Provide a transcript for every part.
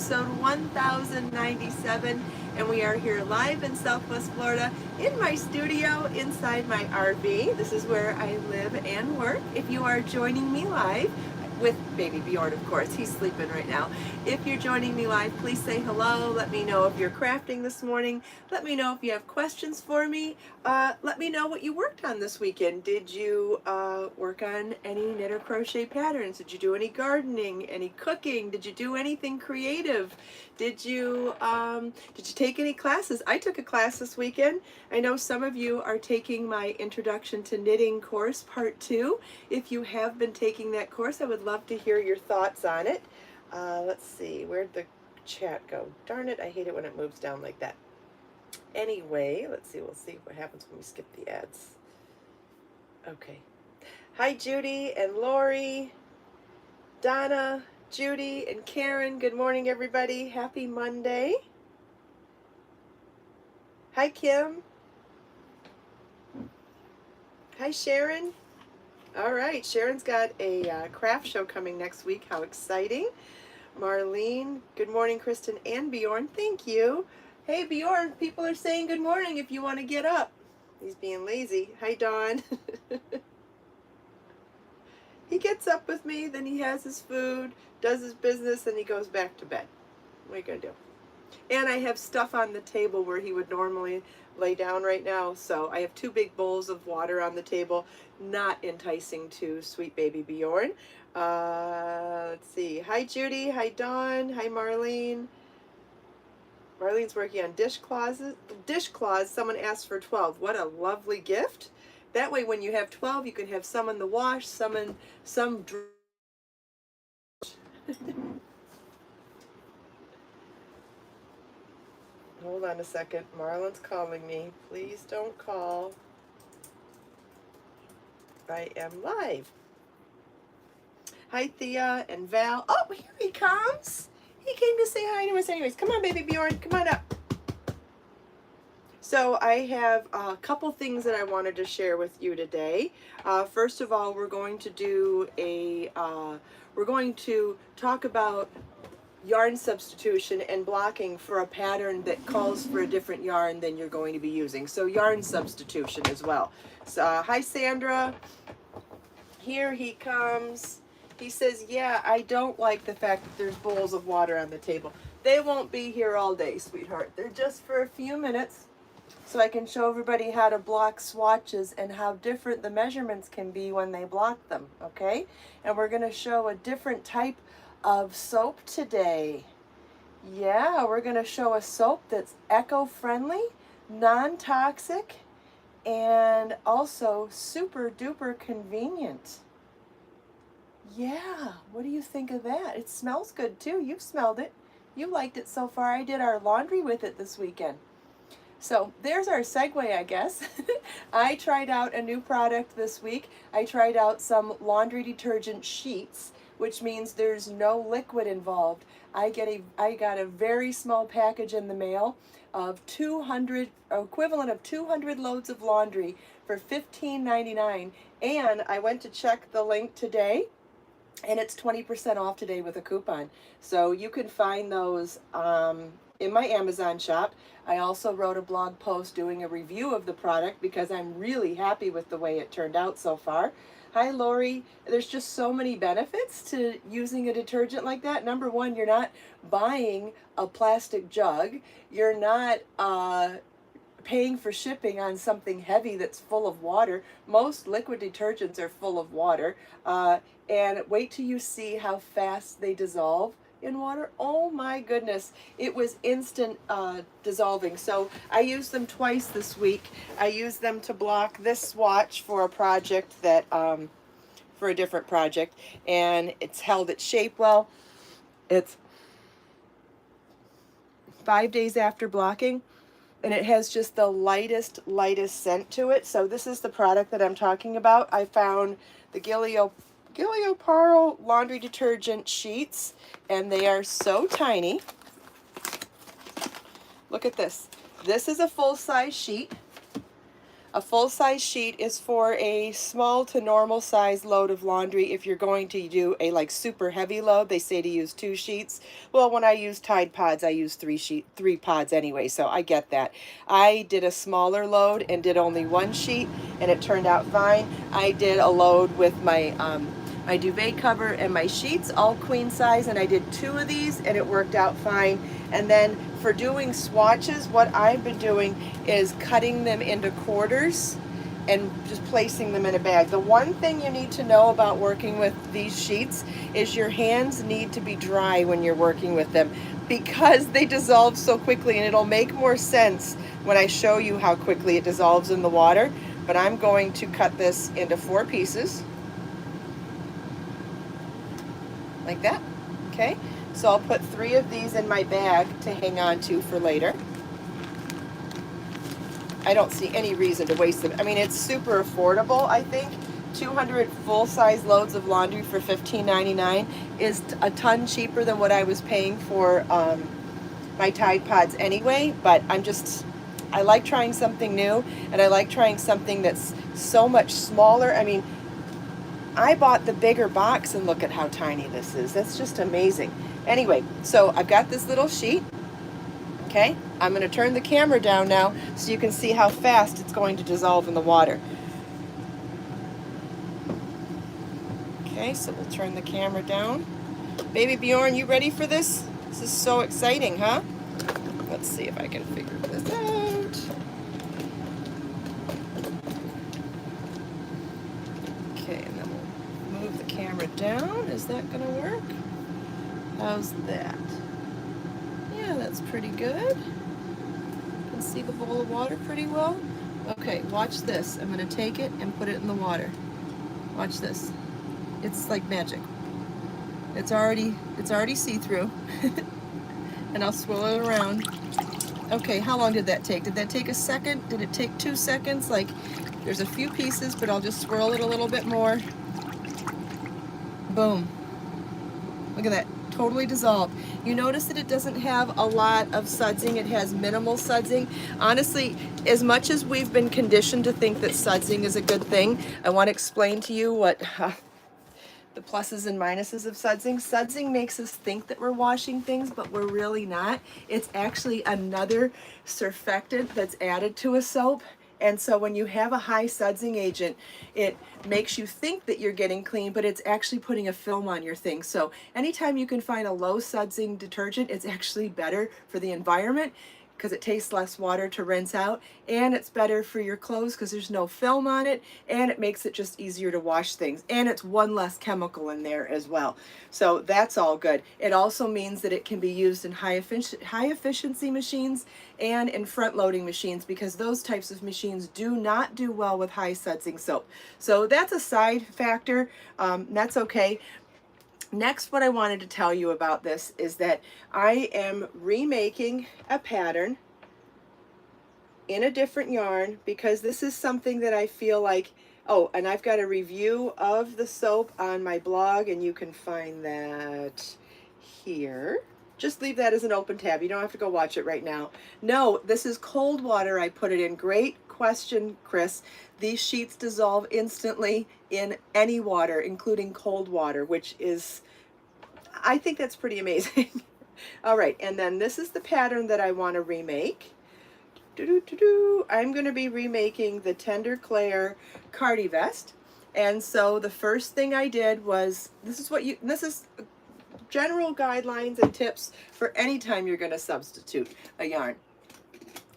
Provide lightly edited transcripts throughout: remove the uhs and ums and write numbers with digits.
episode 1097, and we are here live in Southwest Florida in my studio inside my RV. This is where I live and work. If you are joining me live, with baby Bjorn, of course, he's sleeping right now. If you're joining me live, please say hello. Let me know if you're crafting this morning. Let me know if you have questions for me. Let me know what you worked on this weekend. Did you work on any knit or crochet patterns? Did you do any gardening, any cooking? Did you do anything creative? Did you take any classes? I took a class this weekend. I know some of you are taking my Introduction to Knitting course, part 2. If you have been taking that course, I would love to hear your thoughts on it. Let's see, where'd the chat go? Darn it, I hate it when it moves down like that. Anyway, let's see, we'll see what happens when we skip the ads. Okay. Hi, Judy and Lori, Donna, Judy, and Karen. Good morning, everybody. Happy Monday. Hi, Kim. Hi, Sharon. All right, Sharon's got a craft show coming next week. How exciting. Marlene, good morning, Kristin and Bjorn. Thank you. Hey, Bjorn, people are saying good morning if you want to get up. He's being lazy. Hi, Dawn. He gets up with me, then he has his food, does his business, and he goes back to bed. What are you going to do? And I have stuff on the table where he would normally lay down right now. So I have 2 big bowls of water on the table, not enticing to sweet baby Bjorn. Let's see. Hi, Judy. Hi, Dawn. Hi, Marlene. Marlene's working on dishcloths. Someone asked for 12. What a lovely gift. That way, when you have 12, you can have some in the wash, some Hold on a second. Marlon's calling me. Please don't call. I am live. Hi, Thea and Val. Oh, here he comes. He came to say hi to us anyways. Come on, baby Bjorn. Come on up. So I have a couple things that I wanted to share with you today. First of all, we're going to talk about yarn substitution and blocking for a pattern that calls for a different yarn than you're going to be using. So yarn substitution as well. So, hi, Sandra. Here he comes. He says, yeah, I don't like the fact that there's bowls of water on the table. They won't be here all day, sweetheart. They're just for a few minutes, so I can show everybody how to block swatches and how different the measurements can be when they block them, okay? And we're going to show a different type of soap today. Yeah, we're going to show a soap that's eco-friendly, non-toxic, and also super duper convenient. Yeah, what do you think of that? It smells good too. You've smelled it. You liked it so far. I did our laundry with it this weekend. So there's our segue, I guess. I tried out a new product this week. I tried out some laundry detergent sheets, which means there's no liquid involved. I got a very small package in the mail of equivalent of 200 loads of laundry for $15.99. And I went to check the link today, and it's 20% off today with a coupon. So you can find those in my Amazon shop. I also wrote a blog post doing a review of the product because I'm really happy with the way it turned out so far. Hi, Lori. There's just so many benefits to using a detergent like that. Number one, you're not buying a plastic jug. You're not paying for shipping on something heavy that's full of water. Most liquid detergents are full of water. And wait till you see how fast they dissolve in water. Oh my goodness, it was instant dissolving. So I used them twice this week. I used them to block this swatch for a project that for a different project, and it's held its shape well. It's 5 days after blocking, and it has just the lightest scent to it. So this is the product that I'm talking about. I found the Gilio-Paro laundry detergent sheets, and they are so tiny. Look at this. This is a full-size sheet. A full-size sheet is for a small to normal size load of laundry. If you're going to do a like super heavy load, they say to use 2 sheets. Well, when I use Tide Pods, I use 3 pods anyway, so I get that. I did a smaller load and did only 1 sheet, and it turned out fine. I did a load with my my duvet cover and my sheets, all queen size, and I did 2 of these, and it worked out fine. And then for doing swatches, what I've been doing is cutting them into quarters and just placing them in a bag. The one thing you need to know about working with these sheets is your hands need to be dry when you're working with them, because they dissolve so quickly, and it'll make more sense when I show you how quickly it dissolves in the water. But I'm going to cut this into 4 pieces, like that, okay? So I'll put 3 of these in my bag to hang on to for later. I don't see any reason to waste them. I mean, it's super affordable, I think. 200 full-size loads of laundry for $15.99 is a ton cheaper than what I was paying for my Tide Pods anyway, but I like trying something new, and I like trying something that's so much smaller. I mean, I bought the bigger box, and look at how tiny this is. That's just amazing. Anyway, so I've got this little sheet, okay? I'm going to turn the camera down now so you can see how fast it's going to dissolve in the water. Okay, so we'll turn the camera down. Baby Bjorn, you ready for this? This is so exciting, huh? Let's see if I can figure this out. Okay, and then we'll move the camera down. Is that going to work? How's that? Yeah, that's pretty good. You can see the bowl of water pretty well. Okay, watch this. I'm going to take it and put it in the water. Watch this. It's like magic. It's already see-through. And I'll swirl it around. Okay, how long did that take? Did that take a second? Did it take 2 seconds? Like, there's a few pieces, but I'll just swirl it a little bit more. Boom. Look at that. Totally dissolved. You notice that it doesn't have a lot of sudsing. It has minimal sudsing. Honestly, as much as we've been conditioned to think that sudsing is a good thing, I want to explain to you what the pluses and minuses of sudsing. Sudsing makes us think that we're washing things, but we're really not. It's actually another surfactant that's added to a soap. And so when you have a high sudsing agent, it makes you think that you're getting clean, but it's actually putting a film on your thing. So anytime you can find a low sudsing detergent, it's actually better for the environment because it takes less water to rinse out, and it's better for your clothes because there's no film on it, and it makes it just easier to wash things, and it's one less chemical in there as well. So that's all good. It also means that it can be used in high efficiency machines and in front loading machines, because those types of machines do not do well with high sudsing soap. So that's a side factor. That's okay. Next, what I wanted to tell you about this is that I am remaking a pattern in a different yarn, because this is something that I feel like, oh, and I've got a review of the soap on my blog, and you can find that here. Just leave that as an open tab. You don't have to go watch it right now. No, this is cold water I put it in. Great question, Chris. These sheets dissolve instantly in any water, including cold water, which is, I think that's pretty amazing. All right, and then this is the pattern that I want to remake. I'm going to be remaking the Tender Claire Cardi Vest. And so the first thing I did was, this is general guidelines and tips for any time you're going to substitute a yarn.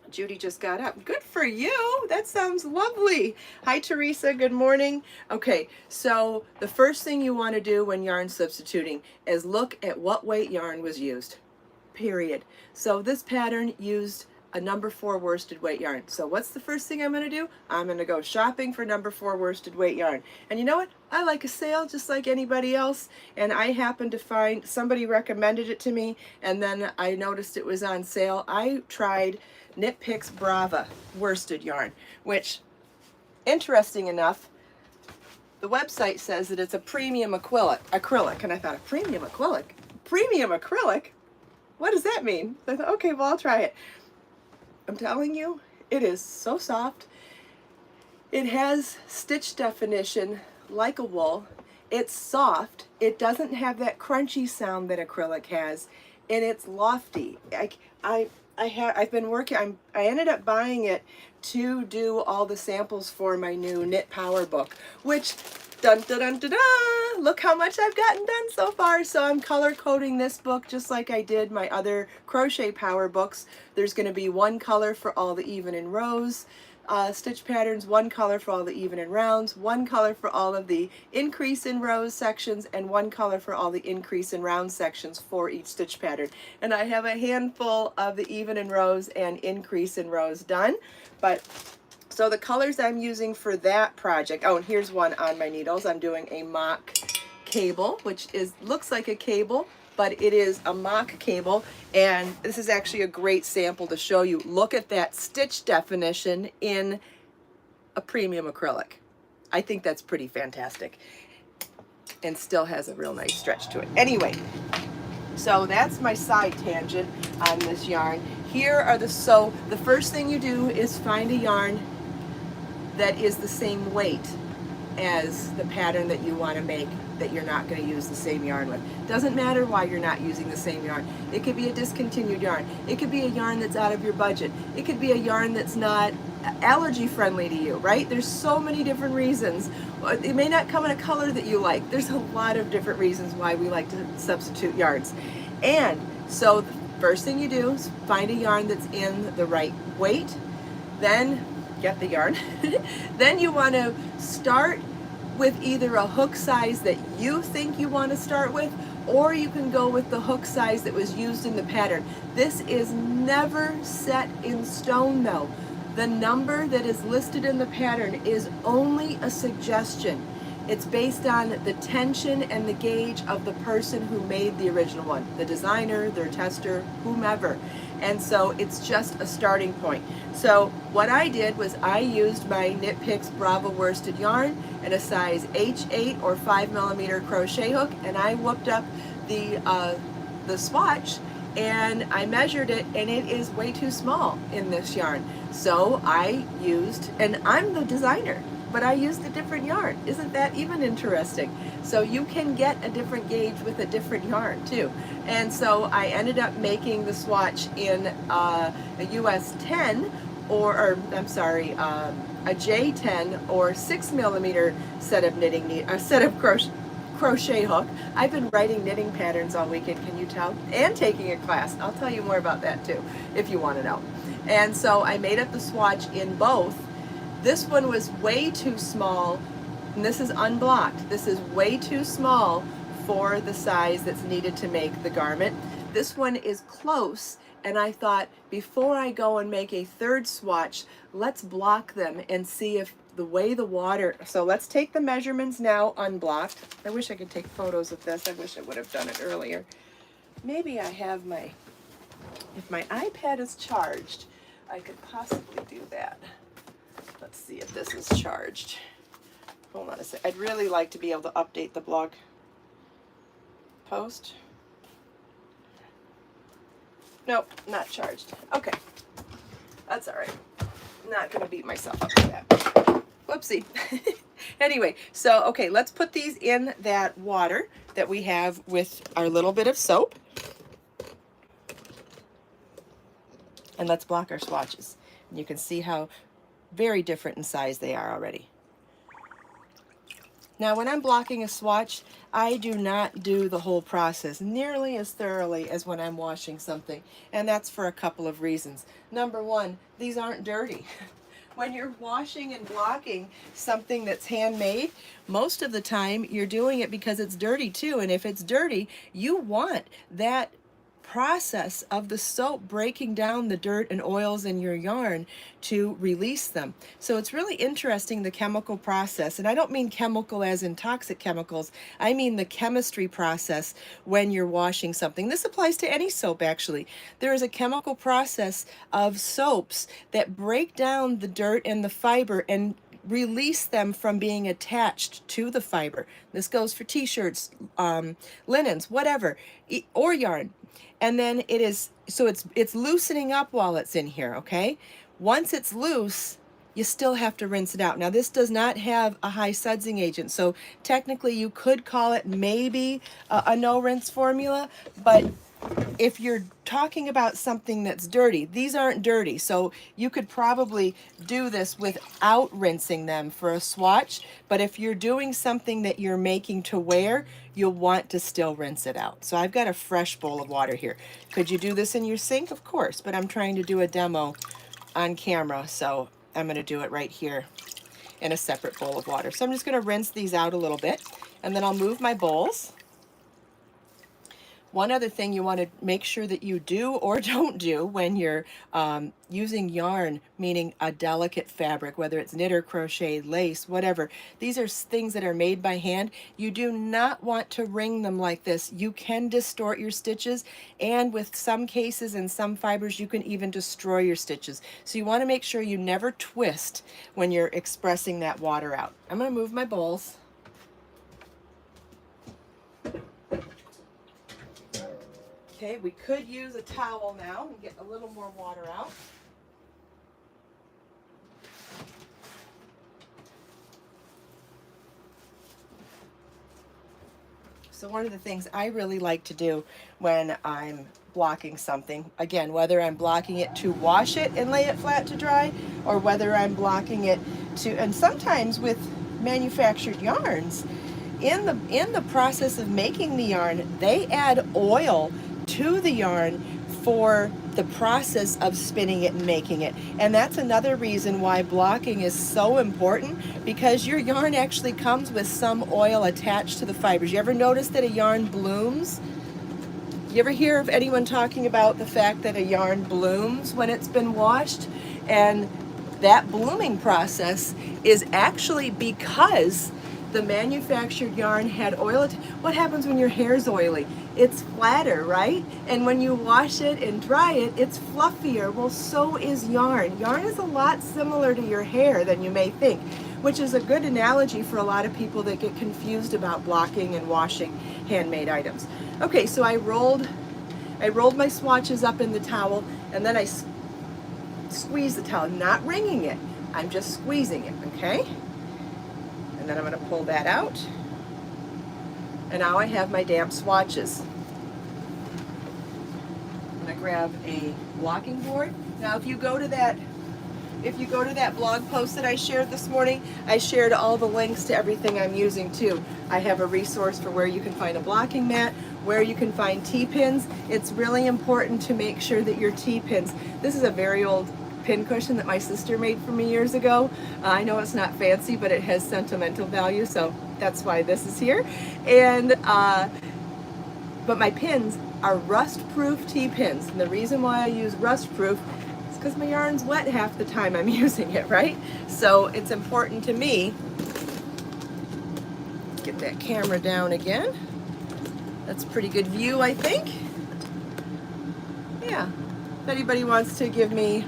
Judy just got up. Good for you. That sounds lovely. Hi, Teresa. Good morning. Okay, so the first thing you want to do when yarn substituting is look at what weight yarn was used, period. So this pattern used a number 4 worsted weight yarn. So what's the first thing I'm going to do? I'm going to go shopping for number 4 worsted weight yarn. And you know what? I like a sale just like anybody else, and I happened to find, somebody recommended it to me, and then I noticed it was on sale. I tried Knit Picks Brava worsted yarn, which, interesting enough, the website says that it's a premium acrylic, and I thought, a premium acrylic? Premium acrylic? What does that mean? I thought, okay, well, I'll try it. I'm telling you, it is so soft. It has stitch definition like a wool. It's soft. It doesn't have that crunchy sound that acrylic has, and it's lofty. I've been working. I ended up buying it to do all the samples for my new knit power book, which dun dun dun dun dun, look how much I've gotten done so far. So I'm color coding this book just like I did my other crochet power books. There's going to be one color for all the even and rows stitch patterns, one color for all the even and rounds, one color for all of the increase in rows sections, and one color for all the increase in round sections for each stitch pattern. And I have a handful of the even in rows and increase in rows done. But so the colors I'm using for that project, oh, and here's one on my needles. I'm doing a mock cable, which looks like a cable, but it is a mock cable, and this is actually a great sample to show you. Look at that stitch definition in a premium acrylic. I think that's pretty fantastic, and still has a real nice stretch to it. Anyway, so that's my side tangent on this yarn. Here are so the first thing you do is find a yarn that is the same weight as the pattern that you want to make, that you're not going to use the same yarn with. Doesn't matter why you're not using the same yarn. It could be a discontinued yarn. It could be a yarn that's out of your budget. It could be a yarn that's not allergy friendly to you, right? There's so many different reasons. It may not come in a color that you like. There's a lot of different reasons why we like to substitute yarns. And so the first thing you do is find a yarn that's in the right weight, then get the yarn. Then you want to start with either a hook size that you think you want to start with, or you can go with the hook size that was used in the pattern. This is never set in stone though. The number that is listed in the pattern is only a suggestion. It's based on the tension and the gauge of the person who made the original one, the designer, their tester, whomever. And so it's just a starting point. So what I did was I used my Knit Picks Brava worsted yarn and a size H8 or 5mm crochet hook, and I whooped up the swatch and I measured it, and it is way too small in this yarn. So I used, and I'm the designer, but I used a different yarn. Isn't that even interesting? So you can get a different gauge with a different yarn too. And so I ended up making the swatch in a US 10 or I'm sorry, a J10 or 6mm set of set of crochet hook. I've been writing knitting patterns all weekend, can you tell? And taking a class. I'll tell you more about that too, if you want to know. And so I made up the swatch in both. This one was way too small, and this is unblocked. This is way too small for the size that's needed to make the garment. This one is close, and I thought before I go and make a third swatch, let's block them and see if the way the water, so let's take the measurements now unblocked. I wish I could take photos of this. I wish I would have done it earlier. Maybe I have if my iPad is charged, I could possibly do that. Let's see if this is charged. Hold on a sec. I'd really like to be able to update the blog post. Nope, not charged. Okay, that's all right. Not gonna beat myself up for that. Whoopsie. Anyway, so okay, let's put these in that water that we have with our little bit of soap. And let's block our swatches. And you can see how very different in size they are already. Now when I'm blocking a swatch, I do not do the whole process nearly as thoroughly as when I'm washing something, and that's for a couple of reasons. Number one, these aren't dirty. When you're washing and blocking something that's handmade, most of the time you're doing it because it's dirty too, and if it's dirty, you want that process of the soap breaking down the dirt and oils in your yarn to release them. So it's really interesting, the chemical process, and I don't mean chemical as in toxic chemicals, I mean the chemistry process when you're washing something. This applies to any soap actually. There is a chemical process of soaps that break down the dirt and the fiber and release them from being attached to the fiber. This goes for t-shirts, linens, whatever, or yarn. And then it's loosening up while it's in here, okay? Once it's loose, you still have to rinse it out. Now this does not have a high sudsing agent, so technically you could call it maybe a no rinse formula, but if you're talking about something that's dirty, these aren't dirty, so you could probably do this without rinsing them for a swatch, but if you're doing something that you're making to wear, you'll want to still rinse it out. So I've got a fresh bowl of water here. Could you do this in your sink? Of course, but I'm trying to do a demo on camera, so I'm going to do it right here in a separate bowl of water. So I'm just going to rinse these out a little bit, and then I'll move my bowls. One other thing you want to make sure that you do or don't do when you're using yarn, meaning a delicate fabric, whether it's knit or crochet, lace, whatever. These are things that are made by hand. You do not want to wring them like this. You can distort your stitches, and with some cases and some fibers, you can even destroy your stitches. So you want to make sure you never twist when you're expressing that water out. I'm going to move my bowls. Okay, we could use a towel now and get a little more water out. So one of the things I really like to do when I'm blocking something, again, whether I'm blocking it to wash it and lay it flat to dry, or whether I'm blocking it to, and sometimes with manufactured yarns, in the process of making the yarn, they add oil to the yarn for the process of spinning it and making it. And that's another reason why blocking is so important, because your yarn actually comes with some oil attached to the fibers. You ever notice that a yarn blooms? You ever hear of anyone talking about the fact that a yarn blooms when it's been washed? And that blooming process is actually because the manufactured yarn had oil. What happens when your hair's oily? It's flatter, right? And when you wash it and dry it, it's fluffier. Well, so is yarn. Yarn is a lot similar to your hair than you may think, which is a good analogy for a lot of people that get confused about blocking and washing handmade items. Okay, so I rolled my swatches up in the towel, and then I squeeze the towel, not wringing it. I'm just squeezing it, okay? And then I'm going to pull that out. And now I have my damp swatches. I'm going to grab a blocking board. Now if you go to that blog post that I shared this morning, I shared all the links to everything I'm using too. I have a resource for where you can find a blocking mat, where you can find T-pins. It's really important to make sure that your T-pins, this is a very old pin cushion that my sister made for me years ago. I know it's not fancy, but it has sentimental value, so that's why this is here. And but my pins are rust-proof T-pins, and the reason why I use rust-proof is because my yarn's wet half the time I'm using it, right? So it's important to me. Get that camera down again. That's a pretty good view, I think. Yeah. If anybody wants to give me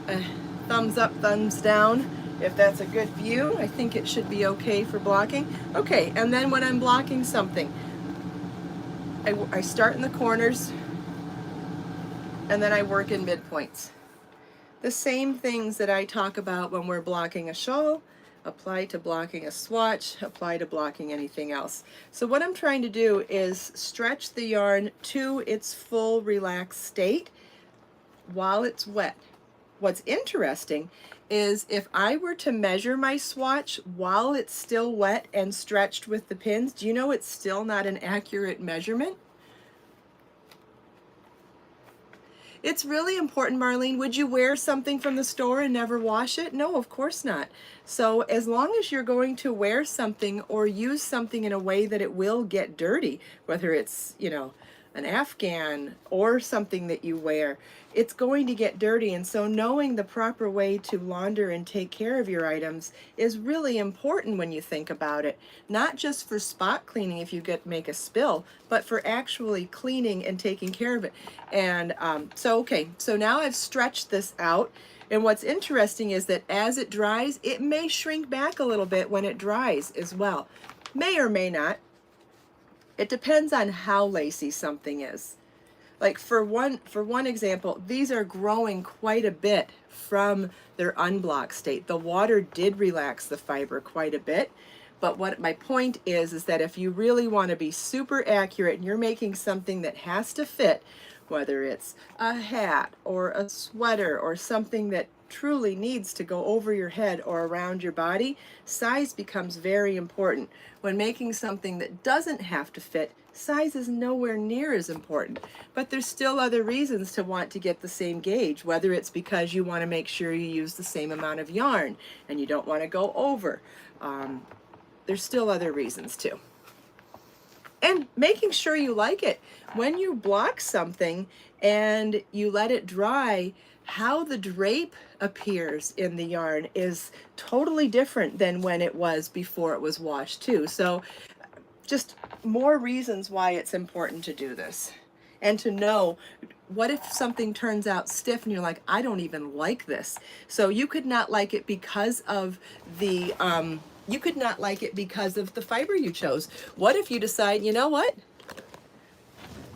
a thumbs up, thumbs down, if that's a good view, I think it should be okay for blocking. Okay, and then when I'm blocking something, I start in the corners and then I work in midpoints. The same things that I talk about when we're blocking a shawl apply to blocking a swatch, apply to blocking anything else. So what I'm trying to do is stretch the yarn to its full relaxed state while it's wet. What's interesting is if I were to measure my swatch while it's still wet and stretched with the pins, do you know it's still not an accurate measurement? It's really important, Marlene. Would you wear something from the store and never wash it? No, of course not. So as long as you're going to wear something or use something in a way that it will get dirty, whether it's, you know, an Afghan or something that you wear, it's going to get dirty. And so knowing the proper way to launder and take care of your items is really important when you think about it. Not just for spot cleaning if you make a spill, but for actually cleaning and taking care of it. And okay, so now I've stretched this out. And what's interesting is that as it dries, it may shrink back a little bit when it dries as well. May or may not. It depends on how lacy something is. like for one example, these are growing quite a bit from their unblocked state. The water did relax the fiber quite a bit. But what my point is that if you really want to be super accurate and you're making something that has to fit, whether it's a hat or a sweater or something that truly needs to go over your head or around your body, size becomes very important. When making something that doesn't have to fit, size is nowhere near as important. But there's still other reasons to want to get the same gauge, whether it's because you want to make sure you use the same amount of yarn and you don't want to go over. There's still other reasons too. And making sure you like it. When you block something and you let it dry, how the drape appears in the yarn is totally different than when it was before it was washed too. So just more reasons why it's important to do this. And to know, what if something turns out stiff and you're like, I don't even like this. So you could not like it because of the fiber you chose. What if you decide, you know what?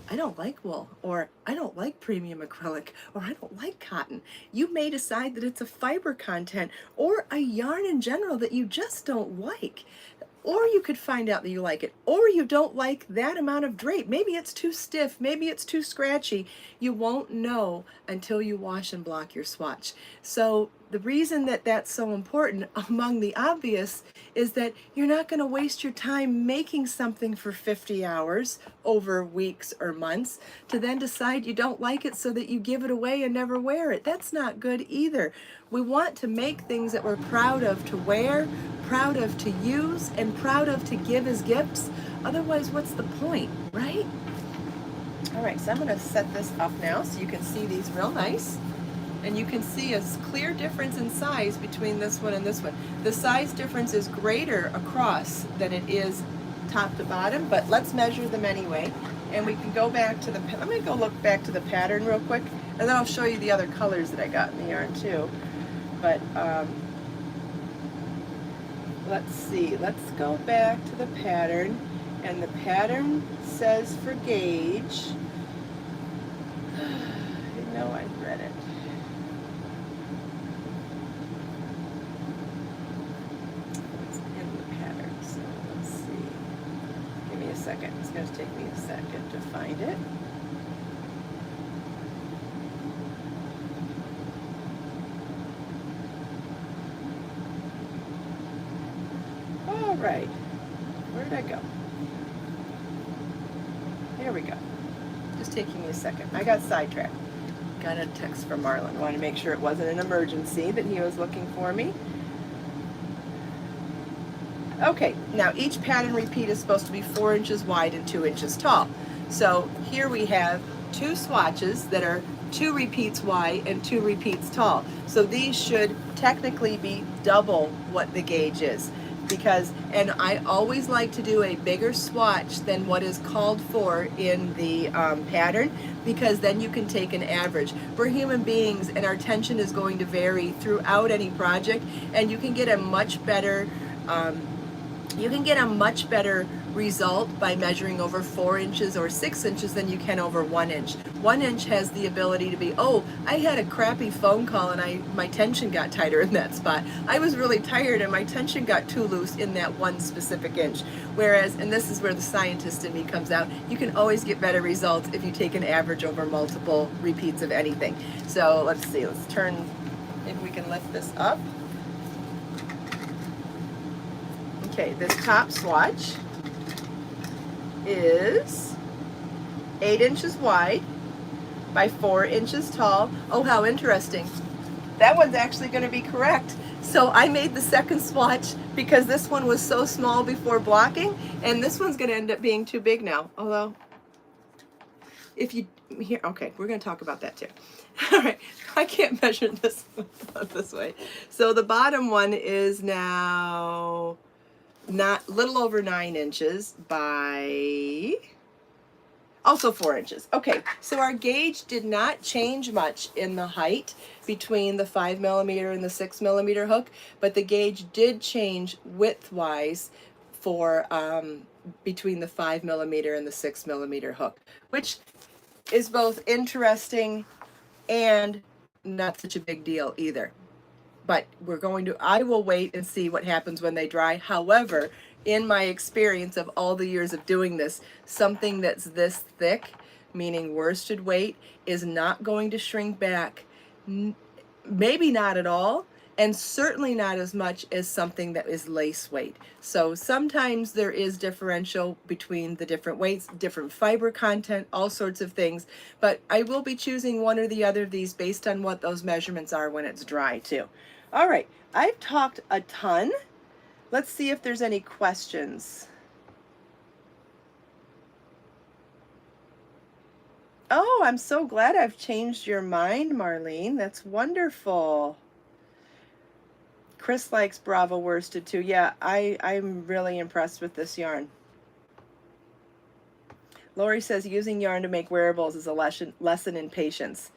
I don't like wool, or I don't like premium acrylic, or I don't like cotton. You may decide that it's a fiber content or a yarn in general that you just don't like. Or you could find out that you like it, or you don't like that amount of drape. Maybe it's too stiff, maybe it's too scratchy. You won't know until you wash and block your swatch. So the reason that that's so important, among the obvious, is that you're not going to waste your time making something for 50 hours over weeks or months to then decide you don't like it so that you give it away and never wear it. That's not good either. We want to make things that we're proud of to wear, proud of to use, and proud of to give as gifts. Otherwise, what's the point, right? All right, so I'm going to set this up now so you can see these real nice. And you can see a clear difference in size between this one and this one. The size difference is greater across than it is top to bottom, but let's measure them anyway. And we can go back to let me go look back to the pattern real quick, and then I'll show you the other colors that I got in the yarn too. But let's see, let's go back to the pattern, and the pattern says for gauge, I know I've read it. It's in the pattern, so let's see. Give me a second, it's going to take me a second to find it. Right, where did I go? There we go. Just taking me a second. I got sidetracked. Got a text from Marlon. Wanted to make sure it wasn't an emergency that he was looking for me. Okay, now each pattern repeat is supposed to be 4 inches wide and 2 inches tall. So here we have 2 swatches that are 2 repeats wide and 2 repeats tall. So these should technically be double what the gauge is. And I always like to do a bigger swatch than what is called for in the pattern, because then you can take an average. We're human beings and our tension is going to vary throughout any project, and you can get a much better result by measuring over 4 inches or 6 inches than you can over 1 inch. 1 inch has the ability to be, oh, I had a crappy phone call and my tension got tighter in that spot. I was really tired and my tension got too loose in that one specific inch. Whereas, and this is where the scientist in me comes out, you can always get better results if you take an average over multiple repeats of anything. So let's see, let's turn, if we can lift this up. Okay, this top swatch is 8 inches wide by 4 inches tall. Oh, how interesting. That one's actually going to be correct. So I made the second swatch because this one was so small before blocking, and this one's going to end up being too big now. Although, if you, here, okay, we're going to talk about that too. All right, I can't measure this this way. So the bottom one is now not little over 9 inches by also 4 inches. Okay, so our gauge did not change much in the height between the 5mm and the 6mm hook, but the gauge did change width-wise for between the 5mm and the 6mm hook, which is both interesting and not such a big deal either. But I will wait and see what happens when they dry. However, in my experience of all the years of doing this, something that's this thick, meaning worsted weight, is not going to shrink back, maybe not at all, and certainly not as much as something that is lace weight. So sometimes there is differential between the different weights, different fiber content, all sorts of things, but I will be choosing one or the other of these based on what those measurements are when it's dry too. All right, I've talked a ton. Let's see if there's any questions. Oh, I'm so glad I've changed your mind, Marlene. That's wonderful. Chris likes Bravo worsted too. Yeah, I'm really impressed with this yarn. Lori says using yarn to make wearables is a lesson in patience.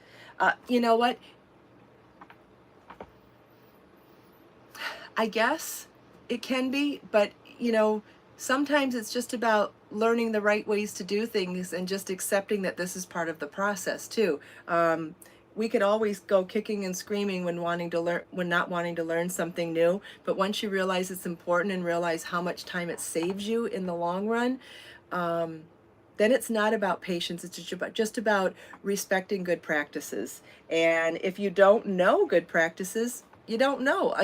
You know what? I guess it can be, but you know, sometimes it's just about learning the right ways to do things and just accepting that this is part of the process too. We could always go kicking and screaming when not wanting to learn something new, but once you realize it's important and realize how much time it saves you in the long run, then it's not about patience. It's just about respecting good practices. And if you don't know good practices, you don't know.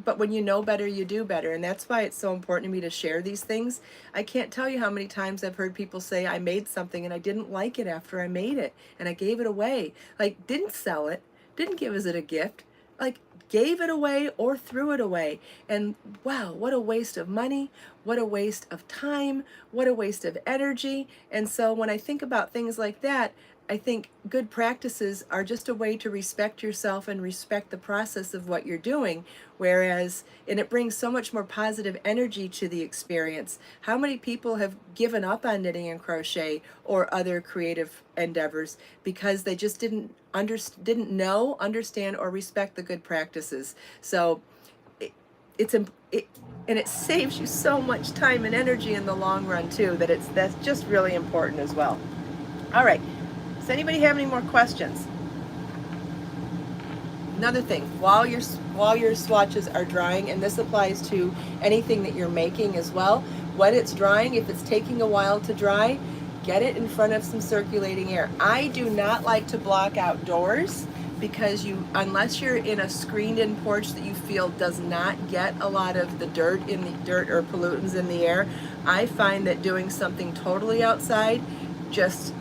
But when you know better, you do better. And that's why it's so important to me to share these things. I can't tell you how many times I've heard people say, I made something and I didn't like it after I made it. And I gave it away. Like, didn't sell it, didn't give it a gift. Like, gave it away or threw it away. And wow, what a waste of money. What a waste of time. What a waste of energy. And so when I think about things like that, I think good practices are just a way to respect yourself and respect the process of what you're doing. And it brings so much more positive energy to the experience. How many people have given up on knitting and crochet or other creative endeavors because they just didn't know, understand, or respect the good practices? So and it saves you so much time and energy in the long run too, that's just really important as well. All right. Does anybody have any more questions? Another thing, while your swatches are drying, and this applies to anything that you're making as well, when it's drying, if it's taking a while to dry, get it in front of some circulating air. I do not like to block outdoors because unless you're in a screened-in porch that you feel does not get a lot of the dirt or pollutants in the air, I find that doing something totally outside just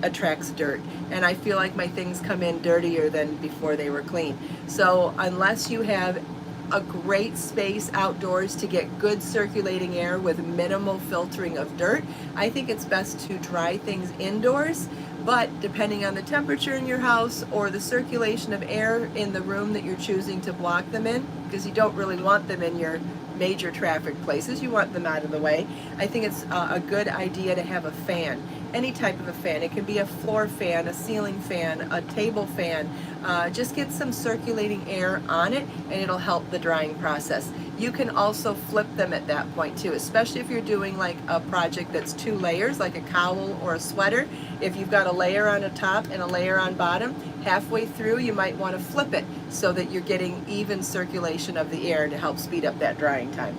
attracts dirt, and I feel like my things come in dirtier than before they were clean. So unless you have a great space outdoors to get good circulating air with minimal filtering of dirt, I think it's best to dry things indoors. But depending on the temperature in your house or the circulation of air in the room that you're choosing to block them in, because you don't really want them in your major traffic places, you want them out of the way, I think it's a good idea to have a fan. Any type of a fan. It can be a floor fan, a ceiling fan, a table fan. Just get some circulating air on it and it'll help the drying process. You can also flip them at that point too, especially if you're doing like a project that's 2 layers, like a cowl or a sweater. If you've got a layer on the top and a layer on bottom, halfway through you might want to flip it so that you're getting even circulation of the air to help speed up that drying time.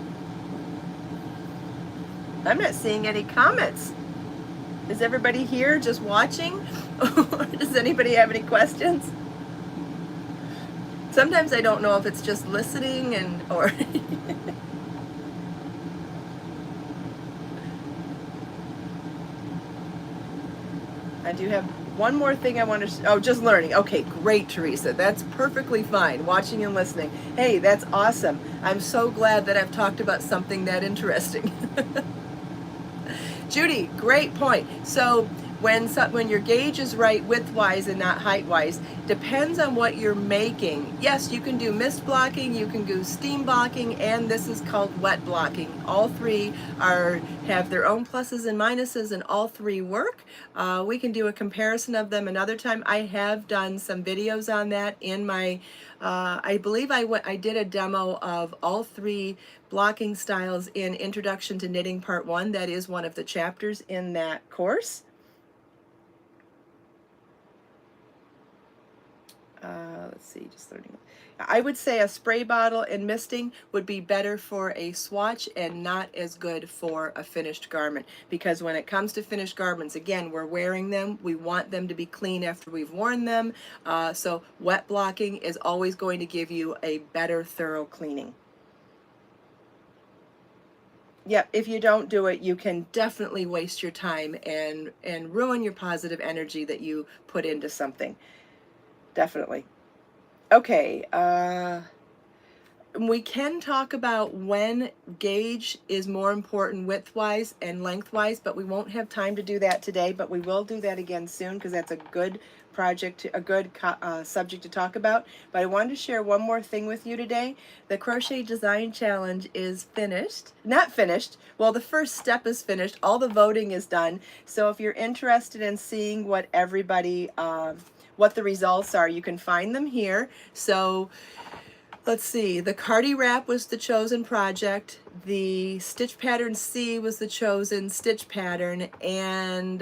I'm not seeing any comments. Is everybody here just watching? Or does anybody have any questions? Sometimes I don't know if it's just listening or I do have one more thing I want to just learning. Okay, great, Teresa. That's perfectly fine. Watching and listening. Hey, that's awesome. I'm so glad that I've talked about something that interesting. Judy, great point. So when your gauge is right width-wise and not height-wise, depends on what you're making. Yes, you can do mist blocking, you can do steam blocking, and this is called wet blocking. All three have their own pluses and minuses, and all three work. We can do a comparison of them another time. I have done some videos on that in my, I believe I did a demo of all three blocking styles in Introduction to Knitting Part 1. That is one of the chapters in that course. Let's see, just learning. I would say a spray bottle and misting would be better for a swatch and not as good for a finished garment, because when it comes to finished garments, again, we're wearing them. We want them to be clean after we've worn them. So wet blocking is always going to give you a better thorough cleaning. Yep, if you don't do it, you can definitely waste your time and ruin your positive energy that you put into something. Definitely. Okay, we can talk about when gauge is more important width-wise and length-wise, but we won't have time to do that today, but we will do that again soon because that's a good project, a good subject to talk about. But I wanted to share one more thing with you today. The Crochet Design Challenge is finished. Not finished. Well, the first step is finished. All the voting is done. So if you're interested in seeing what everybody, what the results are, you can find them here. So let's see, the Cardi Wrap was the chosen project, the Stitch Pattern C was the chosen stitch pattern, and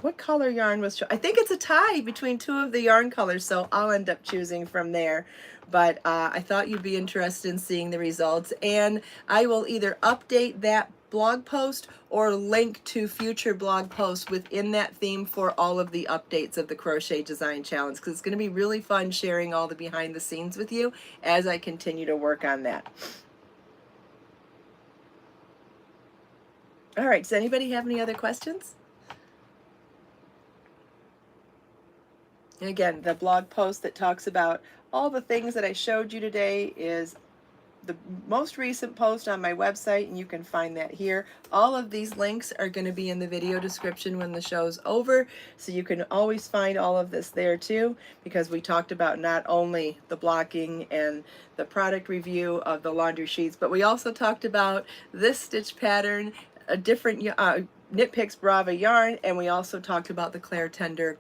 what color yarn was chosen? I think it's a tie between two of the yarn colors, so I'll end up choosing from there. But I thought you'd be interested in seeing the results, and I will either update that blog post or link to future blog posts within that theme for all of the updates of the Crochet Design Challenge, because it's going to be really fun sharing all the behind the scenes with you as I continue to work on that. All right, does anybody have any other questions? And again, the blog post that talks about all the things that I showed you today is the most recent post on my website, and you can find that here. All of these links are going to be in the video description when the show's over, so you can always find all of this there too, because we talked about not only the blocking and the product review of the laundry sheets, but we also talked about this stitch pattern, a different Knit Picks Brava yarn, and we also talked about the Claire Tender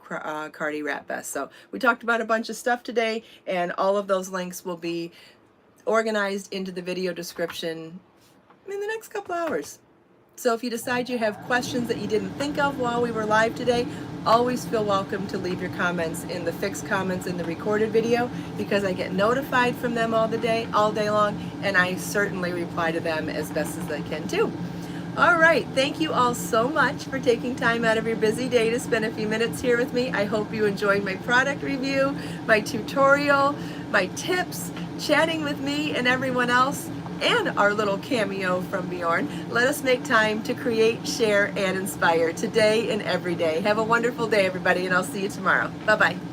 Cardi Wrap Vest. So we talked about a bunch of stuff today, and all of those links will be organized into the video description in the next couple hours. So if you decide you have questions that you didn't think of while we were live today, always feel welcome to leave your comments in the fixed comments in the recorded video, because I get notified from them all day long, and I certainly reply to them as best as I can too. All right, thank you all so much for taking time out of your busy day to spend a few minutes here with me. I hope you enjoyed my product review, my tutorial, my tips, chatting with me and everyone else, and our little cameo from Bjorn. Let us make time to create, share, and inspire today and every day. Have a wonderful day, everybody, and I'll see you tomorrow. Bye-bye.